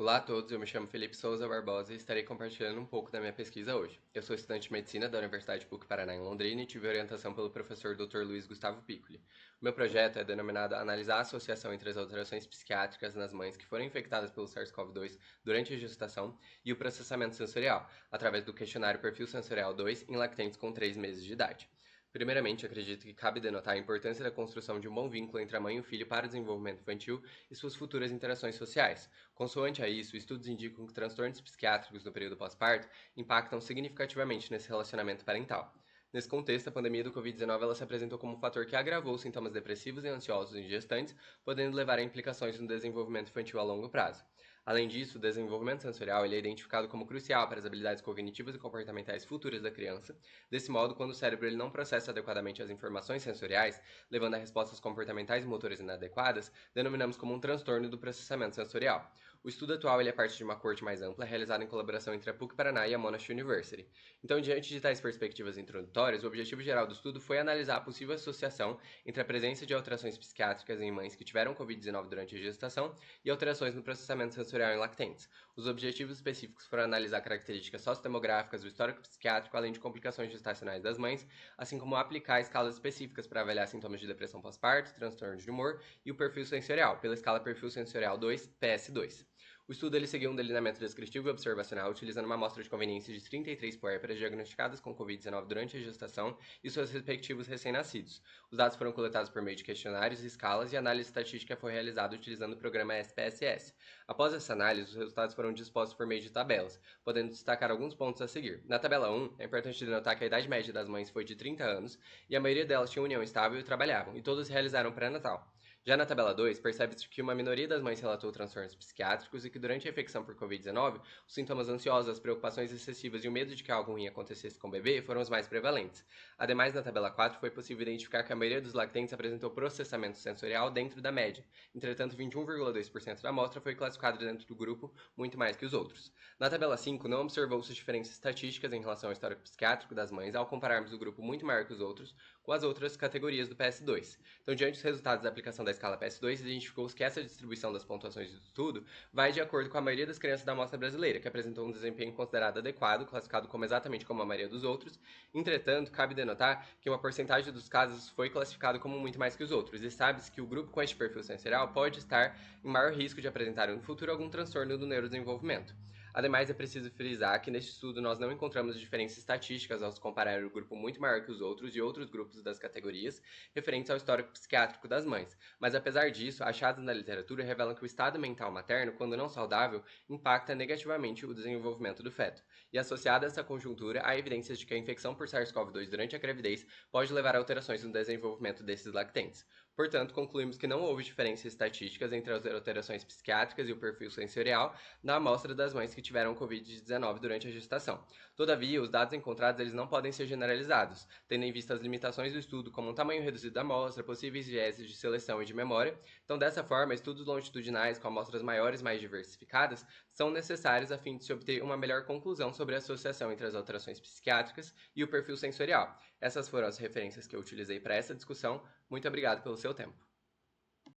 Olá a todos, eu me chamo Felipe Souza Barbosa e estarei compartilhando um pouco da minha pesquisa hoje. Eu sou estudante de medicina da Universidade PUC-Paraná em Londrina e tive orientação pelo professor Dr. Luiz Gustavo Piccoli. O meu projeto é denominado Analisar a associação entre as alterações psiquiátricas nas mães que foram infectadas pelo SARS-CoV-2 durante a gestação e o processamento sensorial, através do questionário Perfil Sensorial 2 em lactentes com 3 meses de idade. Primeiramente, acredito que cabe denotar a importância da construção de um bom vínculo entre a mãe e o filho para o desenvolvimento infantil e suas futuras interações sociais. Consoante a isso, estudos indicam que transtornos psiquiátricos no período pós-parto impactam significativamente nesse relacionamento parental. Nesse contexto, a pandemia do Covid-19 ela se apresentou como um fator que agravou os sintomas depressivos e ansiosos em gestantes, podendo levar a implicações no desenvolvimento infantil a longo prazo. Além disso, o desenvolvimento sensorial ele é identificado como crucial para as habilidades cognitivas e comportamentais futuras da criança. Desse modo, quando o cérebro ele não processa adequadamente as informações sensoriais, levando a respostas comportamentais e motoras inadequadas, denominamos como um transtorno do processamento sensorial. O estudo atual ele é parte de uma corte mais ampla, realizada em colaboração entre a PUC-Paraná e a Monash University. Então, diante de tais perspectivas introdutórias, o objetivo geral do estudo foi analisar a possível associação entre a presença de alterações psiquiátricas em mães que tiveram Covid-19 durante a gestação e alterações no processamento sensorial em lactentes. Os objetivos específicos foram analisar características sociodemográficas, o histórico psiquiátrico, além de complicações gestacionais das mães, assim como aplicar escalas específicas para avaliar sintomas de depressão pós-parto, transtornos de humor e o perfil sensorial, pela escala Perfil Sensorial 2, PS2. O estudo ele seguiu um delineamento descritivo e observacional, utilizando uma amostra de conveniência de 33 puérperas diagnosticadas com Covid-19 durante a gestação e seus respectivos recém-nascidos. Os dados foram coletados por meio de questionários, escalas e análise estatística foi realizada utilizando o programa SPSS. Após essa análise, os resultados foram dispostos por meio de tabelas, podendo destacar alguns pontos a seguir. Na tabela 1, é importante denotar que a idade média das mães foi de 30 anos e a maioria delas tinha união estável e trabalhavam, e todas realizaram pré-natal. Já na tabela 2, percebe-se que uma minoria das mães relatou transtornos psiquiátricos e que durante a infecção por Covid-19, os sintomas ansiosos, as preocupações excessivas e o medo de que algo ruim acontecesse com o bebê foram os mais prevalentes. Ademais, na tabela 4, foi possível identificar que a maioria dos lactentes apresentou processamento sensorial dentro da média. Entretanto, 21,2% da amostra foi classificada dentro do grupo, muito mais que os outros. Na tabela 5, não observou-se diferenças estatísticas em relação ao histórico psiquiátrico das mães ao compararmos o grupo muito maior que os outros com as outras categorias do PS2. Então, diante dos resultados da aplicação da escala PS2, identificou-se que essa distribuição das pontuações do estudo vai de acordo com a maioria das crianças da amostra brasileira, que apresentou um desempenho considerado adequado, classificado como exatamente como a maioria dos outros. Entretanto, cabe denotar que uma porcentagem dos casos foi classificado como muito mais que os outros, e sabe-se que o grupo com este perfil sensorial pode estar em maior risco de apresentar no futuro algum transtorno do neurodesenvolvimento. Ademais, é preciso frisar que neste estudo nós não encontramos diferenças estatísticas ao comparar o grupo muito maior que os outros e outros grupos das categorias referentes ao histórico psiquiátrico das mães. Mas apesar disso, achados na literatura revelam que o estado mental materno, quando não saudável, impacta negativamente o desenvolvimento do feto. E associada a essa conjuntura, há evidências de que a infecção por SARS-CoV-2 durante a gravidez pode levar a alterações no desenvolvimento desses lactentes. Portanto, concluímos que não houve diferenças estatísticas entre as alterações psiquiátricas e o perfil sensorial na amostra das mães que tiveram Covid-19 durante a gestação. Todavia, os dados encontrados eles não podem ser generalizados, tendo em vista as limitações do estudo, como um tamanho reduzido da amostra, possíveis vieses de seleção e de memória. Então, dessa forma, estudos longitudinais com amostras maiores e mais diversificadas são necessários a fim de se obter uma melhor conclusão sobre a associação entre as alterações psiquiátricas e o perfil sensorial. Essas foram as referências que eu utilizei para essa discussão. Muito obrigado pelo seu tempo.